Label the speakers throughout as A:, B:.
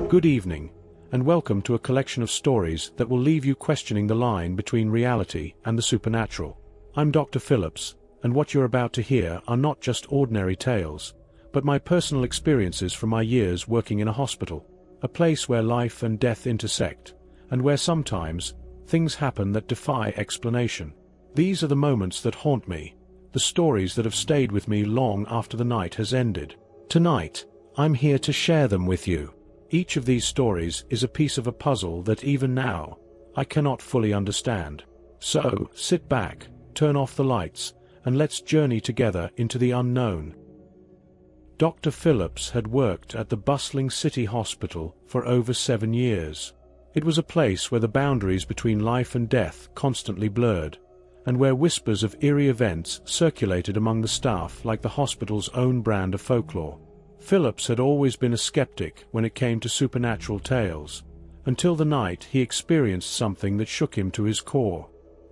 A: Good evening, and welcome to a collection of stories that will leave you questioning the line between reality and the supernatural. I'm Dr. Phillips, and what you're about to hear are not just ordinary tales, but my personal experiences from my years working in a hospital, a place where life and death intersect, and where sometimes things happen that defy explanation. These are the moments that haunt me, the stories that have stayed with me long after the night has ended. Tonight, I'm here to share them with you. Each of these stories is a piece of a puzzle that even now, I cannot fully understand. So, sit back, turn off the lights, and let's journey together into the unknown. Dr. Phillips had worked at the bustling city hospital for over 7 years. It was a place where the boundaries between life and death constantly blurred, and where whispers of eerie events circulated among the staff like the hospital's own brand of folklore. Phillips had always been a skeptic when it came to supernatural tales, until the night he experienced something that shook him to his core.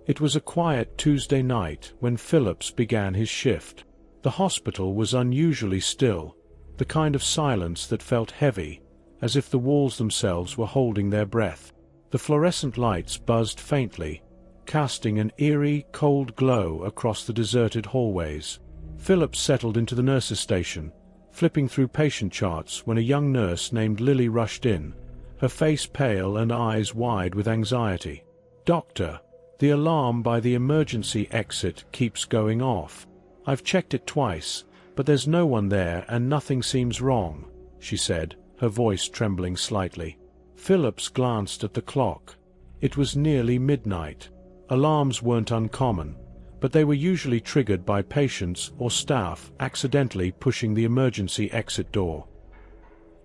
A: It was a quiet Tuesday night when Phillips began his shift. The hospital was unusually still, the kind of silence that felt heavy, as if the walls themselves were holding their breath. The fluorescent lights buzzed faintly, casting an eerie, cold glow across the deserted hallways. Phillips settled into the nurse's station, flipping through patient charts when a young nurse named Lily rushed in, her face pale and eyes wide with anxiety. "Doctor, the alarm by the emergency exit keeps going off. I've checked it twice, but there's no one there and nothing seems wrong," she said, her voice trembling slightly. Phillips glanced at the clock. It was nearly midnight. Alarms weren't uncommon, but they were usually triggered by patients or staff accidentally pushing the emergency exit door.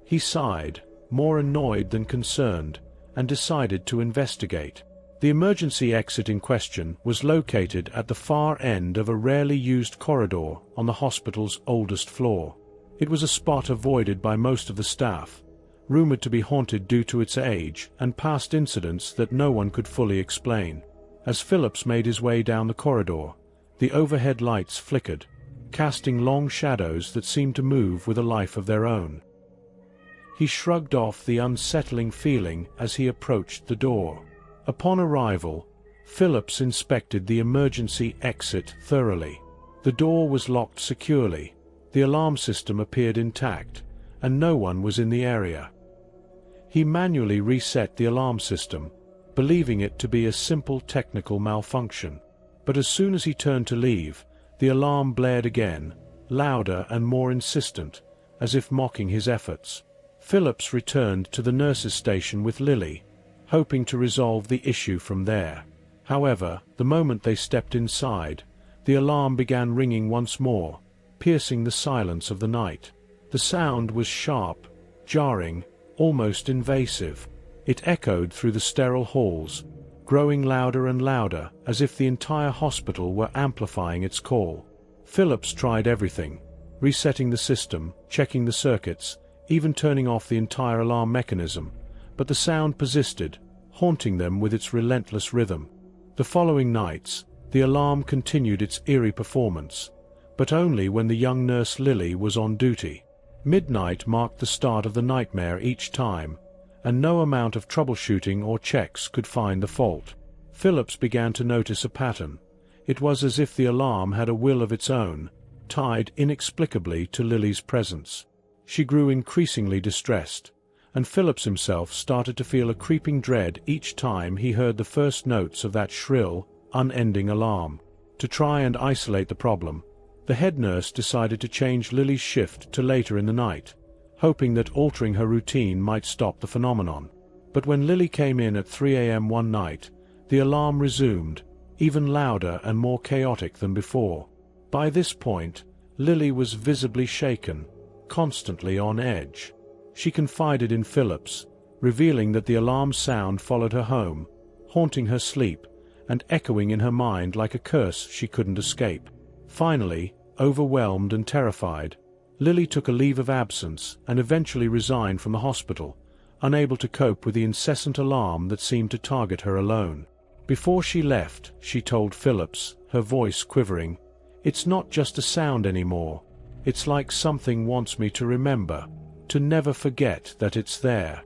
A: He sighed, more annoyed than concerned, and decided to investigate. The emergency exit in question was located at the far end of a rarely used corridor on the hospital's oldest floor. It was a spot avoided by most of the staff, rumored to be haunted due to its age and past incidents that no one could fully explain. As Phillips made his way down the corridor, the overhead lights flickered, casting long shadows that seemed to move with a life of their own. He shrugged off the unsettling feeling as he approached the door. Upon arrival, Phillips inspected the emergency exit thoroughly. The door was locked securely, the alarm system appeared intact, and no one was in the area. He manually reset the alarm system, believing it to be a simple technical malfunction. But as soon as he turned to leave, the alarm blared again, louder and more insistent, as if mocking his efforts. Phillips returned to the nurse's station with Lily, hoping to resolve the issue from there. However, the moment they stepped inside, the alarm began ringing once more, piercing the silence of the night. The sound was sharp, jarring, almost invasive. It echoed through the sterile halls, growing louder and louder as if the entire hospital were amplifying its call. Phillips tried everything, resetting the system, checking the circuits, even turning off the entire alarm mechanism, but the sound persisted, haunting them with its relentless rhythm. The following nights, the alarm continued its eerie performance, but only when the young nurse Lily was on duty. Midnight marked the start of the nightmare each time, and no amount of troubleshooting or checks could find the fault. Phillips began to notice a pattern. It was as if the alarm had a will of its own, tied inexplicably to Lily's presence. She grew increasingly distressed, and Phillips himself started to feel a creeping dread each time he heard the first notes of that shrill, unending alarm. To try and isolate the problem, the head nurse decided to change Lily's shift to later in the night, hoping that altering her routine might stop the phenomenon. But when Lily came in at 3 a.m. one night, the alarm resumed, even louder and more chaotic than before. By this point, Lily was visibly shaken, constantly on edge. She confided in Phillips, revealing that the alarm sound followed her home, haunting her sleep, and echoing in her mind like a curse she couldn't escape. Finally, overwhelmed and terrified, Lily took a leave of absence and eventually resigned from the hospital, unable to cope with the incessant alarm that seemed to target her alone. Before she left, she told Phillips, her voice quivering, "It's not just a sound anymore. It's like something wants me to remember, to never forget that it's there."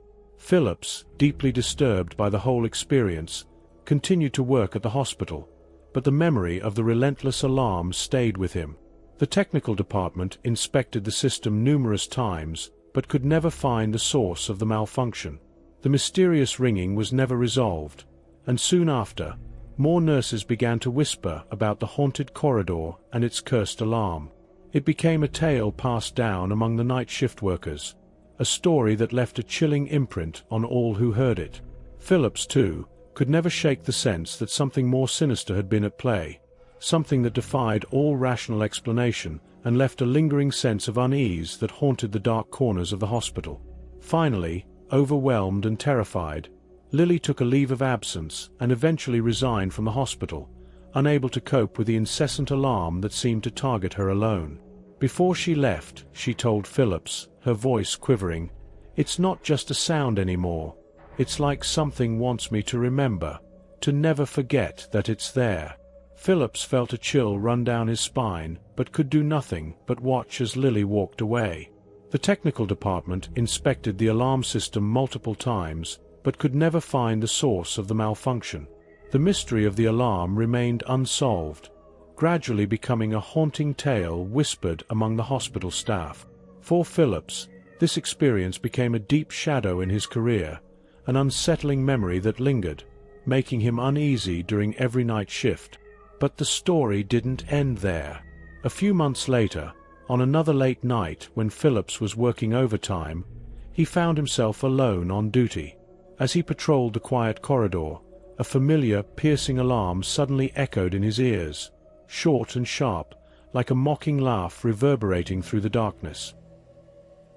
A: Phillips, deeply disturbed by the whole experience, continued to work at the hospital, but the memory of the relentless alarm stayed with him. The technical department inspected the system numerous times, but could never find the source of the malfunction. The mysterious ringing was never resolved, and soon after, more nurses began to whisper about the haunted corridor and its cursed alarm. It became a tale passed down among the night shift workers, a story that left a chilling imprint on all who heard it. Phillips, too, could never shake the sense that something more sinister had been at play, something that defied all rational explanation and left a lingering sense of unease that haunted the dark corners of the hospital. Finally, overwhelmed and terrified, Lily took a leave of absence and eventually resigned from the hospital, unable to cope with the incessant alarm that seemed to target her alone. Before she left, she told Phillips, her voice quivering, "It's not just a sound anymore. It's like something wants me to remember, to never forget that it's there." Phillips felt a chill run down his spine, but could do nothing but watch as Lily walked away. The technical department inspected the alarm system multiple times, but could never find the source of the malfunction. The mystery of the alarm remained unsolved, gradually becoming a haunting tale whispered among the hospital staff. For Phillips, this experience became a deep shadow in his career, an unsettling memory that lingered, making him uneasy during every night shift. But the story didn't end there. A few months later, on another late night when Phillips was working overtime, he found himself alone on duty. As he patrolled the quiet corridor, a familiar, piercing alarm suddenly echoed in his ears, short and sharp, like a mocking laugh reverberating through the darkness.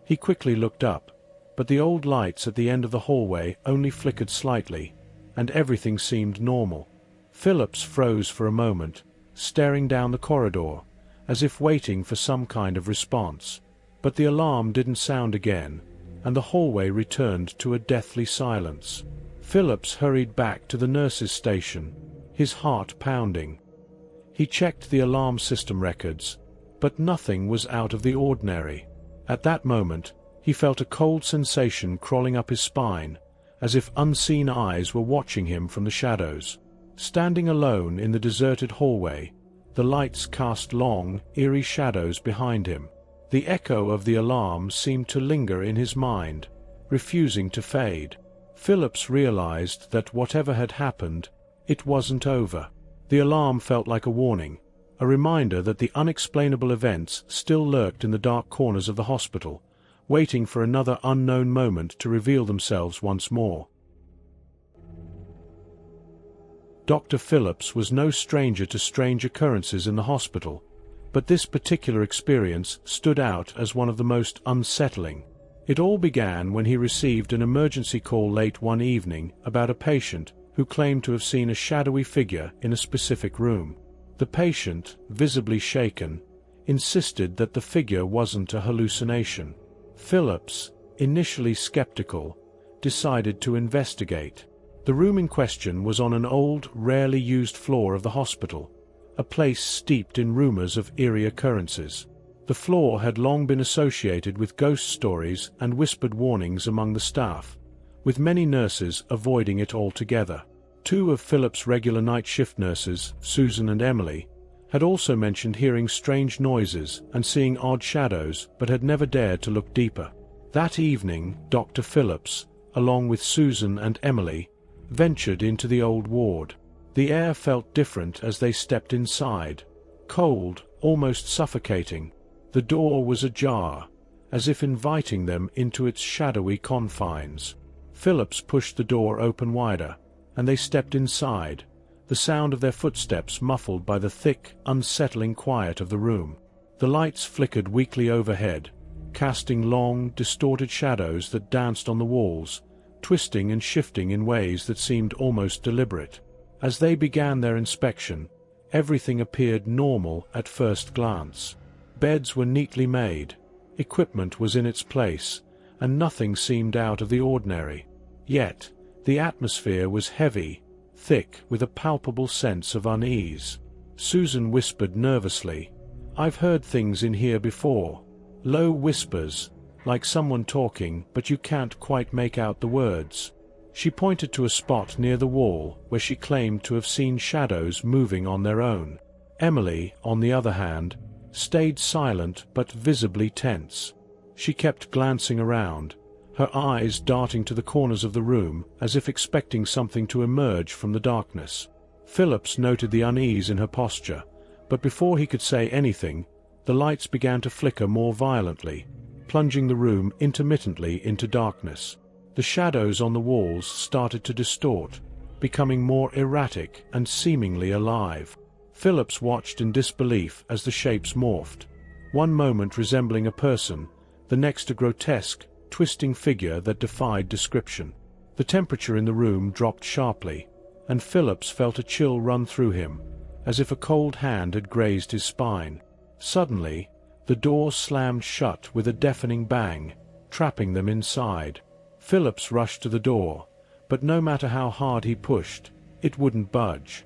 A: He quickly looked up, but the old lights at the end of the hallway only flickered slightly, and everything seemed normal. Phillips froze for a moment, staring down the corridor, as if waiting for some kind of response. But the alarm didn't sound again, and the hallway returned to a deathly silence. Phillips hurried back to the nurse's station, his heart pounding. He checked the alarm system records, but nothing was out of the ordinary. At that moment, he felt a cold sensation crawling up his spine, as if unseen eyes were watching him from the shadows. Standing alone in the deserted hallway, the lights cast long, eerie shadows behind him. The echo of the alarm seemed to linger in his mind, refusing to fade. Phillips realized that whatever had happened, it wasn't over. The alarm felt like a warning, a reminder that the unexplainable events still lurked in the dark corners of the hospital, waiting for another unknown moment to reveal themselves once more. Dr. Phillips was no stranger to strange occurrences in the hospital, but this particular experience stood out as one of the most unsettling. It all began when he received an emergency call late one evening about a patient who claimed to have seen a shadowy figure in a specific room. The patient, visibly shaken, insisted that the figure wasn't a hallucination. Phillips, initially skeptical, decided to investigate. The room in question was on an old, rarely used floor of the hospital, a place steeped in rumors of eerie occurrences. The floor had long been associated with ghost stories and whispered warnings among the staff, with many nurses avoiding it altogether. Two of Phillips' regular night shift nurses, Susan and Emily, had also mentioned hearing strange noises and seeing odd shadows, but had never dared to look deeper. That evening, Dr. Phillips, along with Susan and Emily, ventured into the old ward. The air felt different as they stepped inside, cold, almost suffocating. The door was ajar, as if inviting them into its shadowy confines. Phillips pushed the door open wider, and they stepped inside, the sound of their footsteps muffled by the thick, unsettling quiet of the room. The lights flickered weakly overhead, casting long, distorted shadows that danced on the walls, twisting and shifting in ways that seemed almost deliberate. As they began their inspection, everything appeared normal at first glance. Beds were neatly made, equipment was in its place, and nothing seemed out of the ordinary. Yet, the atmosphere was heavy, thick with a palpable sense of unease. Susan whispered nervously, "I've heard things in here before." Low whispers, like someone talking but you can't quite make out the words. She pointed to a spot near the wall where she claimed to have seen shadows moving on their own. Emily, on the other hand, stayed silent but visibly tense. She kept glancing around, her eyes darting to the corners of the room as if expecting something to emerge from the darkness. Phillips noted the unease in her posture, but before he could say anything, the lights began to flicker more violently, plunging the room intermittently into darkness. The shadows on the walls started to distort, becoming more erratic and seemingly alive. Phillips watched in disbelief as the shapes morphed, one moment resembling a person, the next a grotesque, twisting figure that defied description. The temperature in the room dropped sharply, and Phillips felt a chill run through him, as if a cold hand had grazed his spine. Suddenly, the door slammed shut with a deafening bang, trapping them inside. Phillips rushed to the door, but no matter how hard he pushed, it wouldn't budge.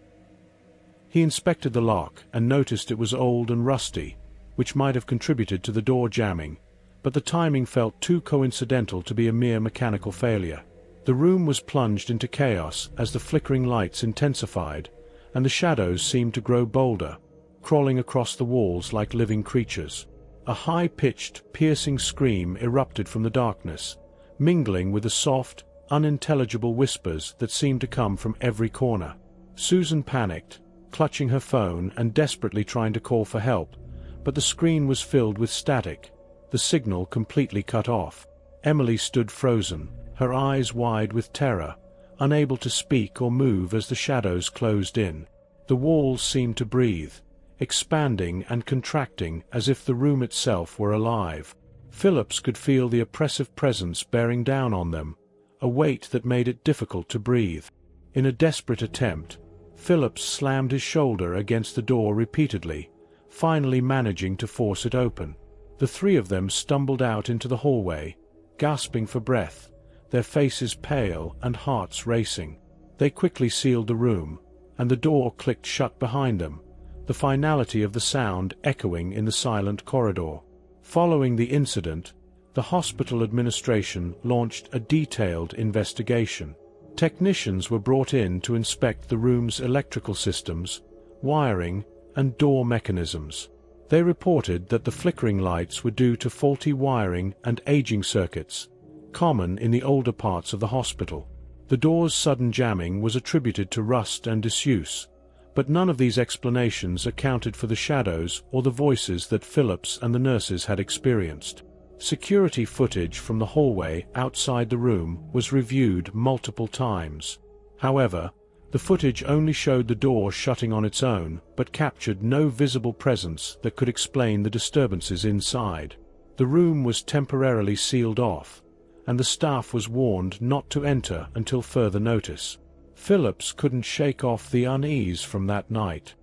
A: He inspected the lock and noticed it was old and rusty, which might have contributed to the door jamming, but the timing felt too coincidental to be a mere mechanical failure. The room was plunged into chaos as the flickering lights intensified, and the shadows seemed to grow bolder, crawling across the walls like living creatures. A high-pitched, piercing scream erupted from the darkness, mingling with the soft, unintelligible whispers that seemed to come from every corner. Susan panicked, clutching her phone and desperately trying to call for help, but the screen was filled with static, the signal completely cut off. Emily stood frozen, her eyes wide with terror, unable to speak or move as the shadows closed in. The walls seemed to breathe, expanding and contracting as if the room itself were alive. Phillips could feel the oppressive presence bearing down on them, a weight that made it difficult to breathe. In a desperate attempt, Phillips slammed his shoulder against the door repeatedly, finally managing to force it open. The three of them stumbled out into the hallway, gasping for breath, their faces pale and hearts racing. They quickly sealed the room, and the door clicked shut behind them, the finality of the sound echoing in the silent corridor. Following the incident, the hospital administration launched a detailed investigation. Technicians were brought in to inspect the room's electrical systems, wiring, and door mechanisms. They reported that the flickering lights were due to faulty wiring and aging circuits, common in the older parts of the hospital. The door's sudden jamming was attributed to rust and disuse, but none of these explanations accounted for the shadows or the voices that Phillips and the nurses had experienced. Security footage from the hallway outside the room was reviewed multiple times. However, the footage only showed the door shutting on its own, but captured no visible presence that could explain the disturbances inside. The room was temporarily sealed off, and the staff was warned not to enter until further notice. Phillips couldn't shake off the unease from that night.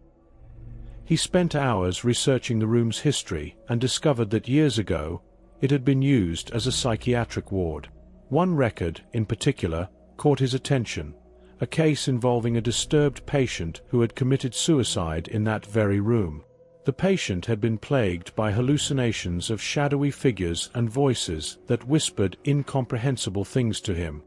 A: He spent hours researching the room's history and discovered that years ago, it had been used as a psychiatric ward. One record, in particular, caught his attention, a case involving a disturbed patient who had committed suicide in that very room. The patient had been plagued by hallucinations of shadowy figures and voices that whispered incomprehensible things to him.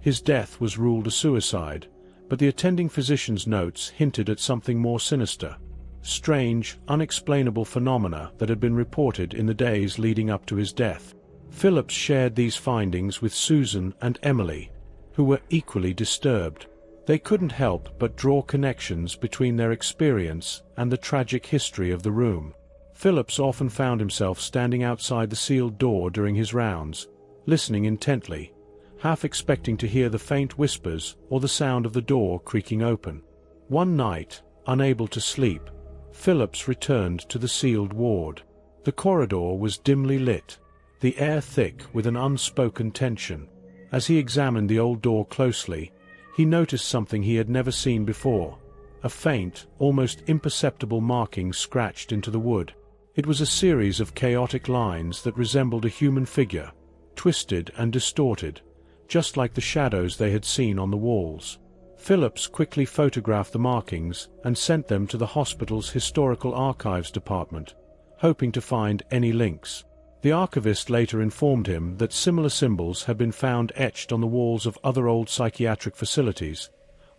A: His death was ruled a suicide, but the attending physician's notes hinted at something more sinister. Strange, unexplainable phenomena that had been reported in the days leading up to his death. Phillips shared these findings with Susan and Emily, who were equally disturbed. They couldn't help but draw connections between their experience and the tragic history of the room. Phillips often found himself standing outside the sealed door during his rounds, listening intently, half expecting to hear the faint whispers or the sound of the door creaking open. One night, unable to sleep, Phillips returned to the sealed ward. The corridor was dimly lit, the air thick with an unspoken tension. As he examined the old door closely, he noticed something he had never seen before, a faint, almost imperceptible marking scratched into the wood. It was a series of chaotic lines that resembled a human figure, twisted and distorted, just like the shadows they had seen on the walls. Phillips quickly photographed the markings and sent them to the hospital's historical archives department, hoping to find any links. The archivist later informed him that similar symbols had been found etched on the walls of other old psychiatric facilities,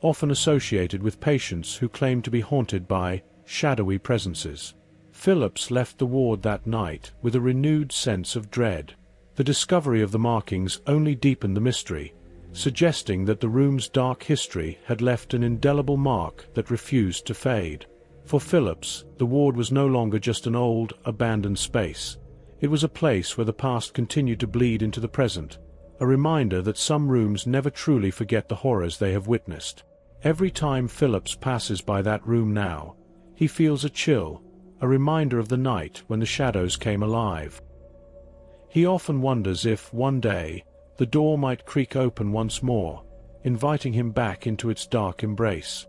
A: often associated with patients who claimed to be haunted by shadowy presences. Phillips left the ward that night with a renewed sense of dread. The discovery of the markings only deepened the mystery, suggesting that the room's dark history had left an indelible mark that refused to fade. For Phillips, the ward was no longer just an old, abandoned space. It was a place where the past continued to bleed into the present, a reminder that some rooms never truly forget the horrors they have witnessed. Every time Phillips passes by that room now, he feels a chill, a reminder of the night when the shadows came alive. He often wonders if, one day, the door might creak open once more, inviting him back into its dark embrace.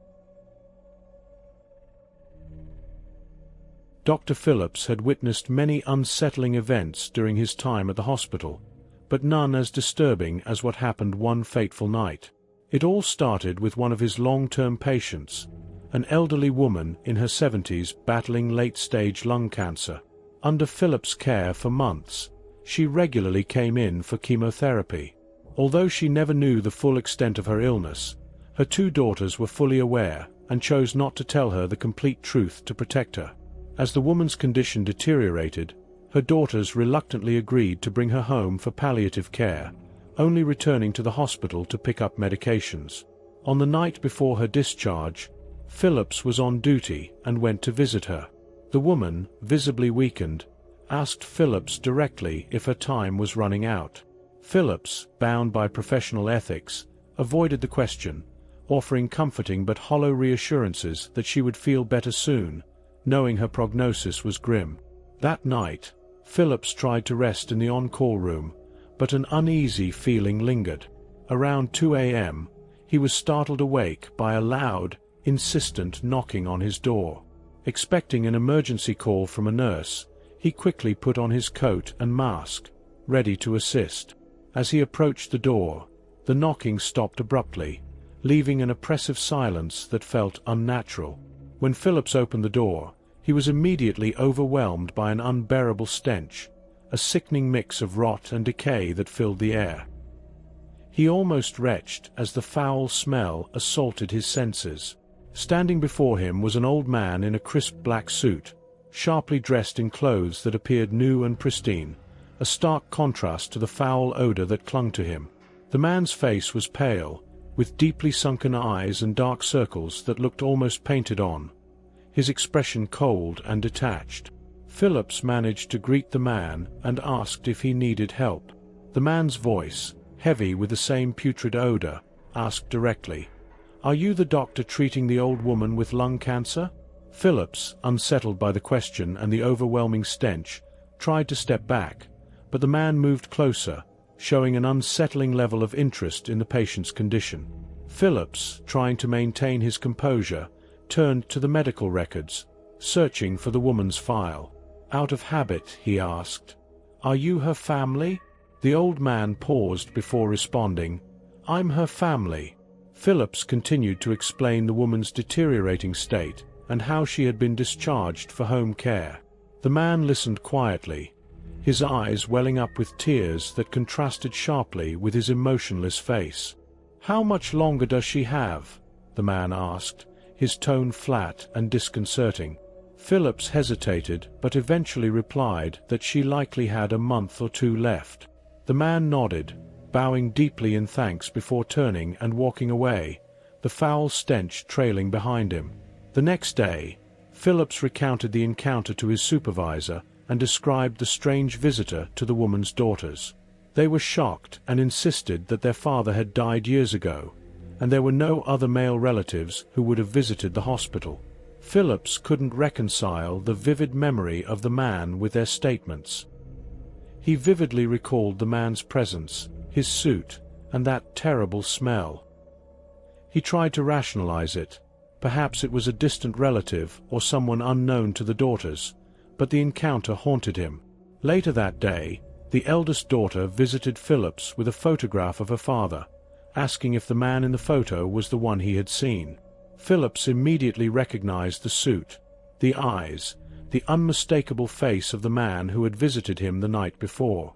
A: Dr. Phillips had witnessed many unsettling events during his time at the hospital, but none as disturbing as what happened one fateful night. It all started with one of his long-term patients, an elderly woman in her 70s battling late-stage lung cancer. Under Phillips' care for months, she regularly came in for chemotherapy. Although she never knew the full extent of her illness, her two daughters were fully aware and chose not to tell her the complete truth to protect her. As the woman's condition deteriorated, her daughters reluctantly agreed to bring her home for palliative care, only returning to the hospital to pick up medications. On the night before her discharge, Phillips was on duty and went to visit her. The woman, visibly weakened, asked Phillips directly if her time was running out. Phillips, bound by professional ethics, avoided the question, offering comforting but hollow reassurances that she would feel better soon, knowing her prognosis was grim. That night, Phillips tried to rest in the on-call room, but an uneasy feeling lingered. Around 2 a.m., he was startled awake by a loud, insistent knocking on his door. Expecting an emergency call from a nurse, he quickly put on his coat and mask, ready to assist. As he approached the door, the knocking stopped abruptly, leaving an oppressive silence that felt unnatural. When Phillips opened the door, he was immediately overwhelmed by an unbearable stench, a sickening mix of rot and decay that filled the air. He almost retched as the foul smell assaulted his senses. Standing before him was an old man in a crisp black suit, sharply dressed in clothes that appeared new and pristine, a stark contrast to the foul odor that clung to him. The man's face was pale, with deeply sunken eyes and dark circles that looked almost painted on, his expression cold and detached. Phillips managed to greet the man and asked if he needed help. The man's voice, heavy with the same putrid odor, asked directly, "Are you the doctor treating the old woman with lung cancer?" Phillips, unsettled by the question and the overwhelming stench, tried to step back, but the man moved closer, showing an unsettling level of interest in the patient's condition. Phillips, trying to maintain his composure, turned to the medical records, searching for the woman's file. Out of habit, he asked, "Are you her family?" The old man paused before responding, "I'm her family." Phillips continued to explain the woman's deteriorating state and how she had been discharged for home care. The man listened quietly, his eyes welling up with tears that contrasted sharply with his emotionless face. "How much longer does she have?" the man asked, his tone flat and disconcerting. Phillips hesitated but eventually replied that she likely had a month or two left. The man nodded, bowing deeply in thanks before turning and walking away, the foul stench trailing behind him. The next day, Phillips recounted the encounter to his supervisor and described the strange visitor to the woman's daughters. They were shocked and insisted that their father had died years ago, and there were no other male relatives who would have visited the hospital. Phillips couldn't reconcile the vivid memory of the man with their statements. He vividly recalled the man's presence, his suit, and that terrible smell. He tried to rationalize it. Perhaps it was a distant relative or someone unknown to the daughters, but the encounter haunted him. Later that day, the eldest daughter visited Phillips with a photograph of her father, asking if the man in the photo was the one he had seen. Phillips immediately recognized the suit, the eyes, the unmistakable face of the man who had visited him the night before.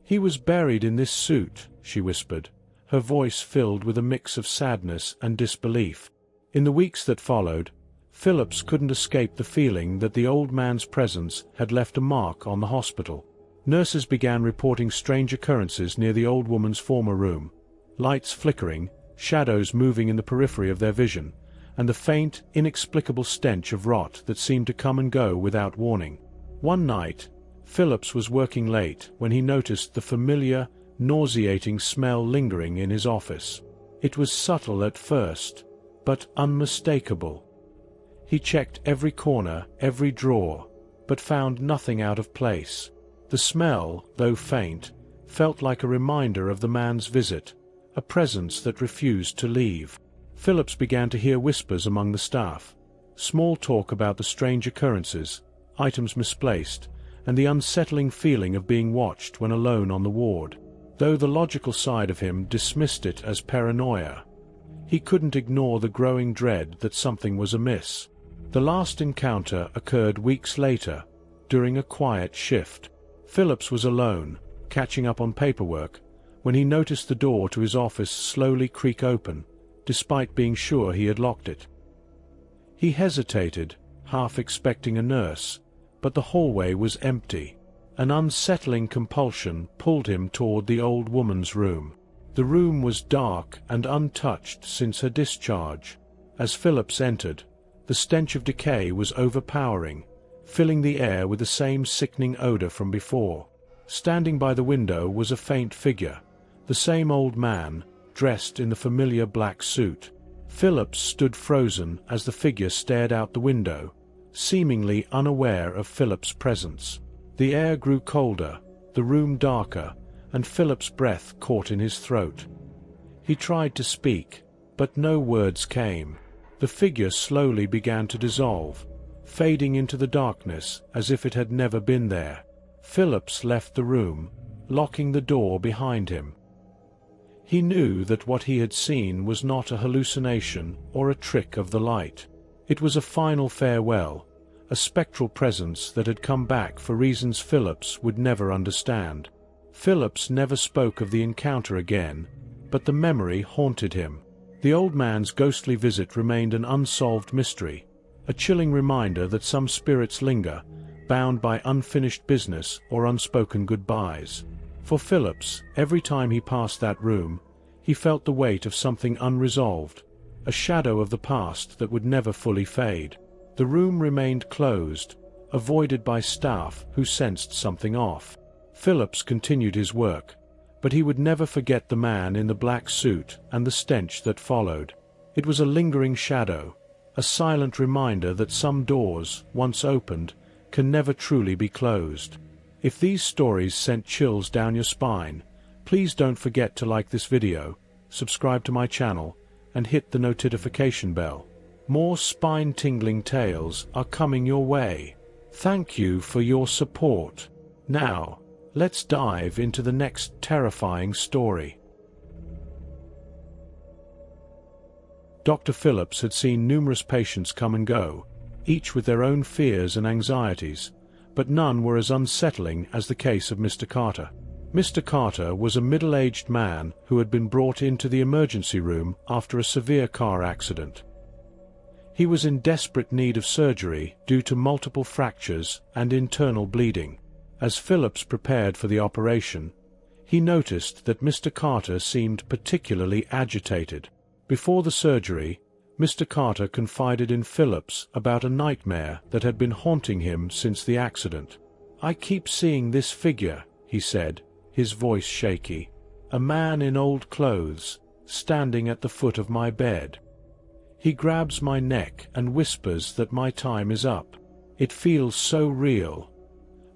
A: "He was buried in this suit," she whispered, her voice filled with a mix of sadness and disbelief. In the weeks that followed, Phillips couldn't escape the feeling that the old man's presence had left a mark on the hospital. Nurses began reporting strange occurrences near the old woman's former room, lights flickering, shadows moving in the periphery of their vision, and the faint, inexplicable stench of rot that seemed to come and go without warning. One night, Phillips was working late when he noticed the familiar, nauseating smell lingering in his office. It was subtle at first, but unmistakable. He checked every corner, every drawer, but found nothing out of place. The smell, though faint, felt like a reminder of the man's visit, a presence that refused to leave. Phillips began to hear whispers among the staff, small talk about the strange occurrences, items misplaced, and the unsettling feeling of being watched when alone on the ward. Though the logical side of him dismissed it as paranoia, he couldn't ignore the growing dread that something was amiss. The last encounter occurred weeks later, during a quiet shift. Phillips was alone, catching up on paperwork, when he noticed the door to his office slowly creak open, despite being sure he had locked it. He hesitated, half expecting a nurse, but the hallway was empty. An unsettling compulsion pulled him toward the old woman's room. The room was dark and untouched since her discharge. As Phillips entered, the stench of decay was overpowering, filling the air with the same sickening odor from before. Standing by the window was a faint figure, the same old man, dressed in the familiar black suit. Phillips stood frozen as the figure stared out the window, seemingly unaware of Phillips' presence. The air grew colder, the room darker, and Phillips' breath caught in his throat. He tried to speak, but no words came. The figure slowly began to dissolve, fading into the darkness as if it had never been there. Phillips left the room, locking the door behind him. He knew that what he had seen was not a hallucination or a trick of the light. It was a final farewell, a spectral presence that had come back for reasons Phillips would never understand. Phillips never spoke of the encounter again, but the memory haunted him. The old man's ghostly visit remained an unsolved mystery, a chilling reminder that some spirits linger, bound by unfinished business or unspoken goodbyes. For Phillips, every time he passed that room, he felt the weight of something unresolved, a shadow of the past that would never fully fade. The room remained closed, avoided by staff who sensed something off. Phillips continued his work, but he would never forget the man in the black suit and the stench that followed. It was a lingering shadow, a silent reminder that some doors, once opened, can never truly be closed. If these stories sent chills down your spine, please don't forget to like this video, subscribe to my channel, and hit the notification bell. More spine-tingling tales are coming your way. Thank you for your support. Now, let's dive into the next terrifying story. Dr. Phillips had seen numerous patients come and go, each with their own fears and anxieties, but none were as unsettling as the case of Mr. Carter. Mr. Carter was a middle-aged man who had been brought into the emergency room after a severe car accident. He was in desperate need of surgery due to multiple fractures and internal bleeding. As Phillips prepared for the operation, he noticed that Mr. Carter seemed particularly agitated. Before the surgery, Mr. Carter confided in Phillips about a nightmare that had been haunting him since the accident. "I keep seeing this figure," he said, his voice shaky. "A man in old clothes, standing at the foot of my bed. He grabs my neck and whispers that my time is up. It feels so real,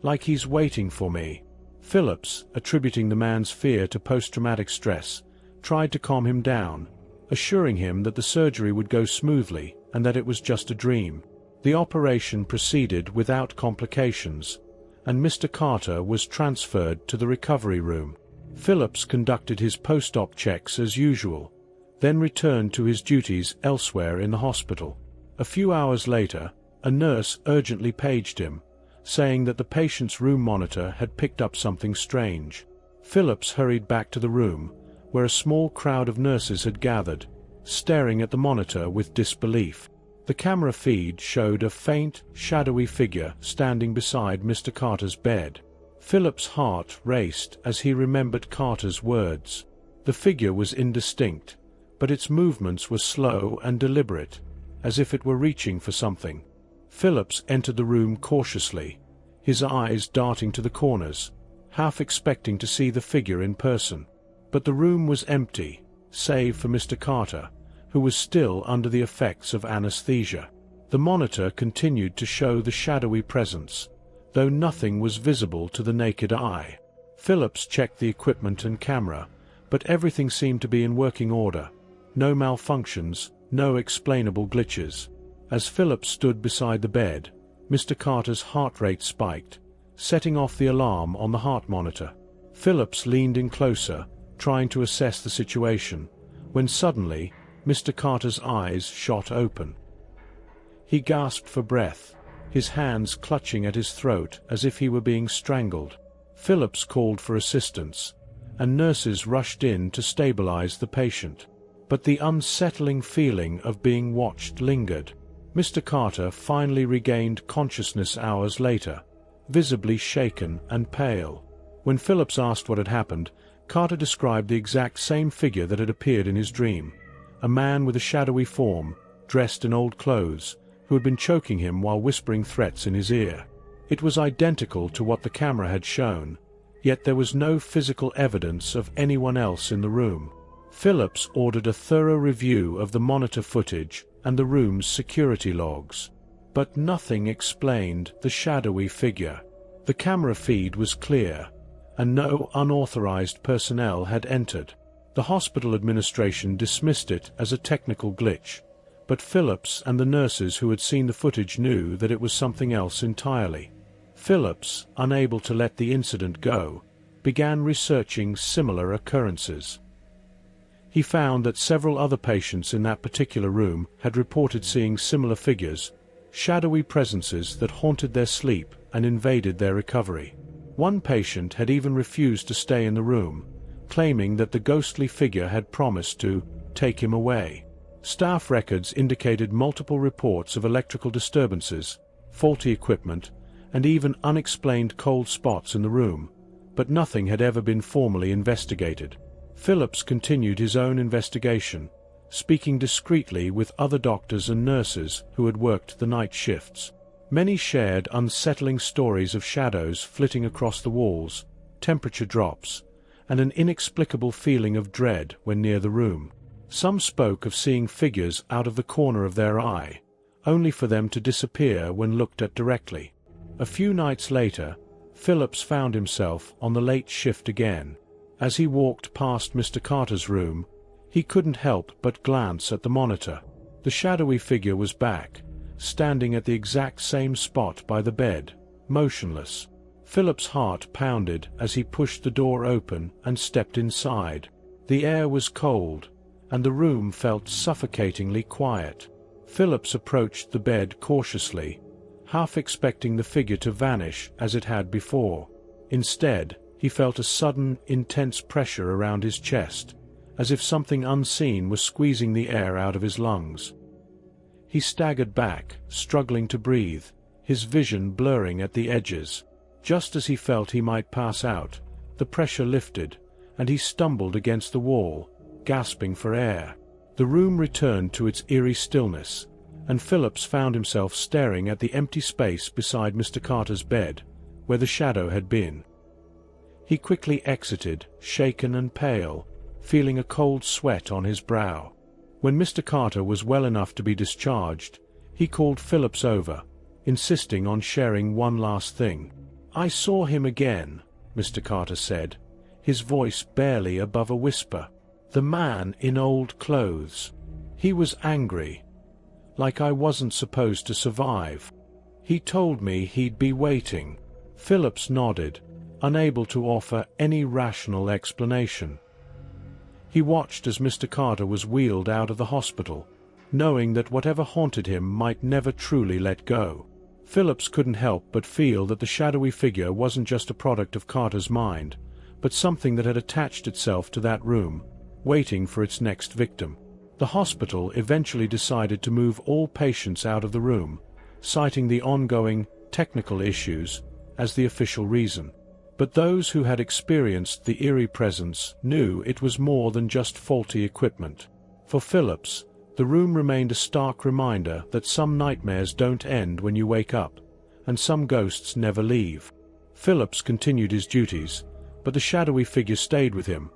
A: like he's waiting for me." Phillips, attributing the man's fear to post-traumatic stress, tried to calm him down, assuring him that the surgery would go smoothly and that it was just a dream. The operation proceeded without complications, and Mr. Carter was transferred to the recovery room. Phillips conducted his post-op checks as usual, then returned to his duties elsewhere in the hospital. A few hours later, A nurse urgently paged him, saying that the patient's room monitor had picked up something strange. Phillips hurried back to the room, where a small crowd of nurses had gathered, staring at the monitor with disbelief. The camera feed showed a faint, shadowy figure standing beside Mr. Carter's bed. Phillips' heart raced as he remembered Carter's words. The figure was indistinct, but its movements were slow and deliberate, as if it were reaching for something. Phillips entered the room cautiously, his eyes darting to the corners, half expecting to see the figure in person. But the room was empty, save for Mr. Carter, who was still under the effects of anesthesia. The monitor continued to show the shadowy presence, though nothing was visible to the naked eye. Phillips checked the equipment and camera, but everything seemed to be in working order. No malfunctions, no explainable glitches. As Phillips stood beside the bed, Mr. Carter's heart rate spiked, setting off the alarm on the heart monitor. Phillips leaned in closer, trying to assess the situation, when suddenly, Mr. Carter's eyes shot open. He gasped for breath, his hands clutching at his throat as if he were being strangled. Phillips called for assistance, and nurses rushed in to stabilize the patient. But the unsettling feeling of being watched lingered. Mr. Carter finally regained consciousness hours later, visibly shaken and pale. When Phillips asked what had happened, Carter described the exact same figure that had appeared in his dream, a man with a shadowy form, dressed in old clothes, who had been choking him while whispering threats in his ear. It was identical to what the camera had shown, yet there was no physical evidence of anyone else in the room. Phillips ordered a thorough review of the monitor footage and the room's security logs. But nothing explained the shadowy figure. The camera feed was clear, and no unauthorized personnel had entered. The hospital administration dismissed it as a technical glitch, but Phillips and the nurses who had seen the footage knew that it was something else entirely. Phillips, unable to let the incident go, began researching similar occurrences. He found that several other patients in that particular room had reported seeing similar figures, shadowy presences that haunted their sleep and invaded their recovery. One patient had even refused to stay in the room, claiming that the ghostly figure had promised to take him away. Staff records indicated multiple reports of electrical disturbances, faulty equipment, and even unexplained cold spots in the room, but nothing had ever been formally investigated. Phillips continued his own investigation, speaking discreetly with other doctors and nurses who had worked the night shifts. Many shared unsettling stories of shadows flitting across the walls, temperature drops, and an inexplicable feeling of dread when near the room. Some spoke of seeing figures out of the corner of their eye, only for them to disappear when looked at directly. A few nights later, Phillips found himself on the late shift again. As he walked past Mr. Carter's room, he couldn't help but glance at the monitor. The shadowy figure was back, standing at the exact same spot by the bed, motionless. Phillips' heart pounded as he pushed the door open and stepped inside. The air was cold, and the room felt suffocatingly quiet. Phillips approached the bed cautiously, half expecting the figure to vanish as it had before. Instead, he felt a sudden, intense pressure around his chest, as if something unseen was squeezing the air out of his lungs. He staggered back, struggling to breathe, his vision blurring at the edges. Just as he felt he might pass out, the pressure lifted, and he stumbled against the wall, gasping for air. The room returned to its eerie stillness, and Phillips found himself staring at the empty space beside Mr. Carter's bed, where the shadow had been. He quickly exited, shaken and pale, feeling a cold sweat on his brow. When Mr. Carter was well enough to be discharged, he called Phillips over, insisting on sharing one last thing. "I saw him again," Mr. Carter said, his voice barely above a whisper. "The man in old clothes. He was angry, like I wasn't supposed to survive. He told me he'd be waiting." Phillips nodded, unable to offer any rational explanation. He watched as Mr. Carter was wheeled out of the hospital, knowing that whatever haunted him might never truly let go. Phillips couldn't help but feel that the shadowy figure wasn't just a product of Carter's mind, but something that had attached itself to that room, waiting for its next victim. The hospital eventually decided to move all patients out of the room, citing the ongoing technical issues as the official reason. But those who had experienced the eerie presence knew it was more than just faulty equipment. For Phillips, the room remained a stark reminder that some nightmares don't end when you wake up, and some ghosts never leave. Phillips continued his duties, but the shadowy figure stayed with him,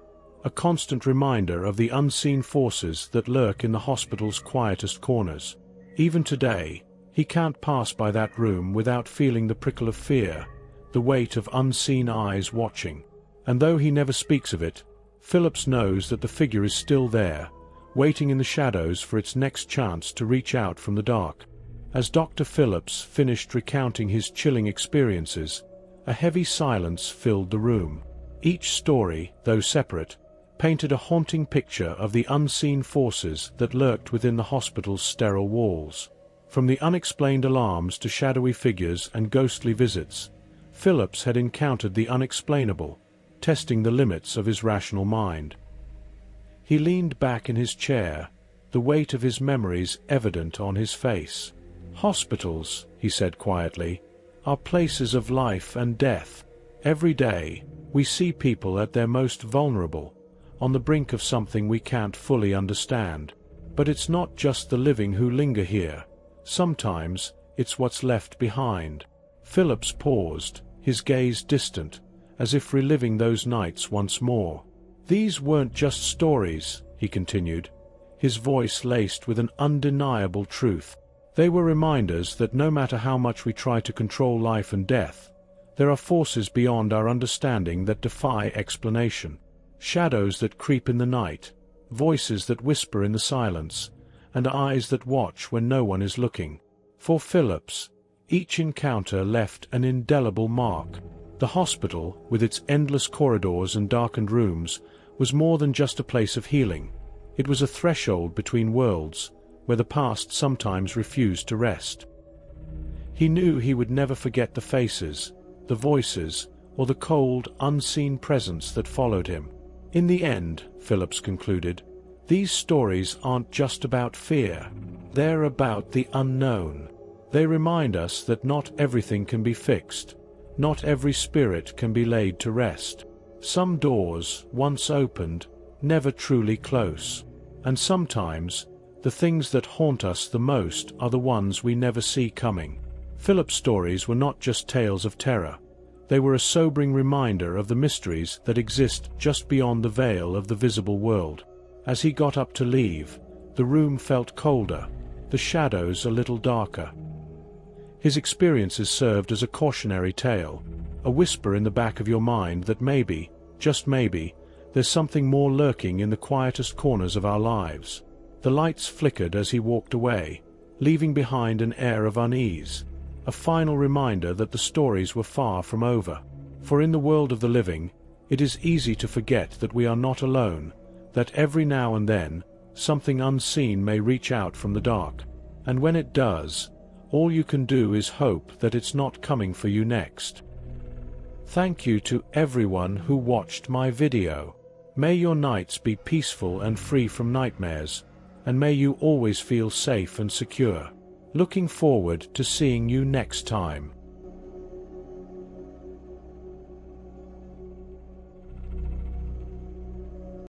A: a constant reminder of the unseen forces that lurk in the hospital's quietest corners. Even today, he can't pass by that room without feeling the prickle of fear, the weight of unseen eyes watching. And though he never speaks of it, Phillips knows that the figure is still there, waiting in the shadows for its next chance to reach out from the dark. As Dr. Phillips finished recounting his chilling experiences, a heavy silence filled the room. Each story, though separate, painted a haunting picture of the unseen forces that lurked within the hospital's sterile walls. From the unexplained alarms to shadowy figures and ghostly visits, Phillips had encountered the unexplainable, testing the limits of his rational mind. He leaned back in his chair, the weight of his memories evident on his face. "Hospitals," he said quietly, "are places of life and death. Every day, we see people at their most vulnerable, on the brink of something we can't fully understand. But it's not just the living who linger here. Sometimes, it's what's left behind." Phillips paused, his gaze distant, as if reliving those nights once more. "These weren't just stories," he continued, his voice laced with an undeniable truth. "They were reminders that no matter how much we try to control life and death, there are forces beyond our understanding that defy explanation. Shadows that creep in the night, voices that whisper in the silence, and eyes that watch when no one is looking." For Phillips, each encounter left an indelible mark. The hospital, with its endless corridors and darkened rooms, was more than just a place of healing. It was a threshold between worlds, where the past sometimes refused to rest. He knew he would never forget the faces, the voices, or the cold, unseen presence that followed him. In the end, Phillips concluded, these stories aren't just about fear. They're about the unknown. They remind us that not everything can be fixed. Not every spirit can be laid to rest. Some doors, once opened, never truly close. And sometimes, the things that haunt us the most are the ones we never see coming. Phillips' stories were not just tales of terror. They were a sobering reminder of the mysteries that exist just beyond the veil of the visible world. As he got up to leave, the room felt colder, the shadows a little darker. His experiences served as a cautionary tale, a whisper in the back of your mind that maybe, just maybe, there's something more lurking in the quietest corners of our lives. The lights flickered as he walked away, leaving behind an air of unease, a final reminder that the stories were far from over. For in the world of the living, it is easy to forget that we are not alone, that every now and then, something unseen may reach out from the dark. And when it does, all you can do is hope that it's not coming for you next. Thank you to everyone who watched my video. May your nights be peaceful and free from nightmares, and may you always feel safe and secure. Looking forward to seeing you next time.